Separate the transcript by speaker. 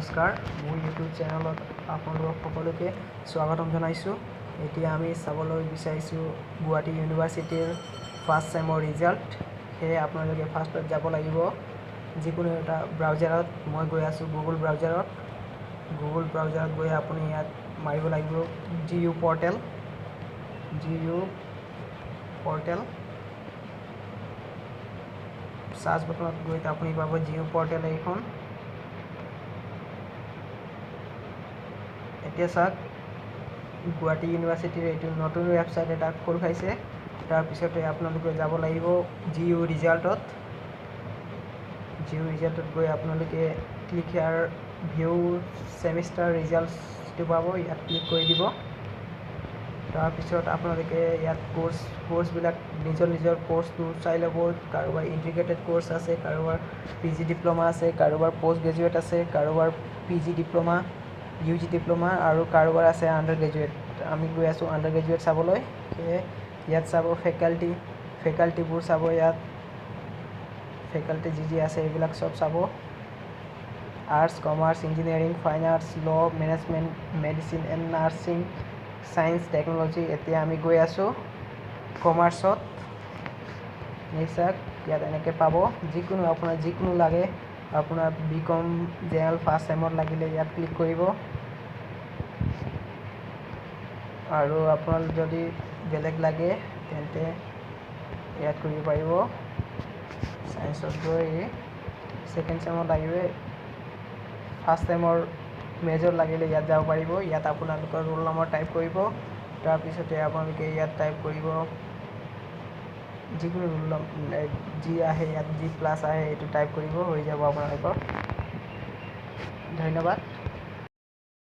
Speaker 1: নমস্কাৰ, মোৰ ইউটিউব চেনেলত আপোনালোকক সকলোকে স্বাগতম জনাইছোঁ। এতিয়া আমি চাবলৈ বিচাৰিছোঁ গুৱাহাটী ইউনিভাৰ্চিটিৰ ফাৰ্ষ্ট ছেমৰ ৰিজাল্ট। সেয়ে আপোনালোকে ফাৰ্ষ্টত যাব লাগিব যিকোনো এটা ব্ৰাউজাৰত। মই গৈ আছোঁ গুগল ব্ৰাউজাৰত। গুগল ব্ৰাউজাৰত গৈ আপুনি ইয়াত মাৰিব লাগিব GU পৰ্টেল। সাৰ্চ বটনত গৈ আপুনি পাব GU পৰ্টেল এইখন। এতিয়া চাওক, গুৱাহাটী ইউনিভাৰ্চিটিৰ এইটো নতুন ৱেবছাইট এটা খোল খাইছে। তাৰপিছতে আপোনালোকে যাব লাগিব GU ৰিজাল্টত। GU ৰিজাল্টত গৈ আপোনালোকে ক্লিক হিয়াৰ ভিউ ছেমিষ্টাৰ ৰিজাল্টছটো পাব। ইয়াত ক্লিক কৰি দিব। তাৰপিছত আপোনালোকে ইয়াত কোৰ্চবিলাক নিজৰ কোৰ্চটো চাই ল'ব। কাৰোবাৰ ইণ্টিগ্ৰেটেড কোৰ্চ আছে, কাৰোবাৰ PG ডিপ্ল'মা আছে, কাৰোবাৰ পষ্ট গ্ৰেজুৱেট আছে, কাৰোবাৰ PG ডিপ্ল'মা, UG ডিপ্ল'মা আৰু কাৰোবাৰ আছে আণ্ডাৰ গ্ৰেজুৱেট। আমি গৈ আছোঁ আণ্ডাৰ গ্ৰেজুৱেট চাবলৈ। সেয়ে ইয়াত চাব ফেকাল্টিবোৰ চাব। ইয়াত ফেকাল্টি যি আছে এইবিলাক চব চাব। Arts, commerce, engineering, fine arts, law', management, medicine and nursing, science, technology. এতিয়া আমি গৈ আছোঁ কমাৰ্চত। চাওক, ইয়াত এনেকৈ পাব। আপোনাৰ যিকোনো লাগে, আপোনাৰ BCom জেনেৰেল ফাৰ্ষ্ট ছেমত লাগিলে ইয়াত ক্লিক কৰিব। আৰু আপোনাৰ যদি বেলেগ লাগে তেন্তে ইয়াত কৰিব পাৰিব। ছায়েন্সত গৈ ছেকেণ্ড ছেমত লাগিলে, ফাৰ্ষ্ট ছেমৰ মেজৰ লাগিলে ইয়াত যাব পাৰিব। ইয়াত আপোনালোকৰ ৰোল নম্বৰ টাইপ কৰিব। তাৰপিছতে আপোনালোকে ইয়াত টাইপ কৰিব যিকোনো ৰোল যি আহে, ইয়াত G+ আহে এইটো টাইপ কৰিব, হৈ যাব আপোনালোকৰ। ধন্যবাদ।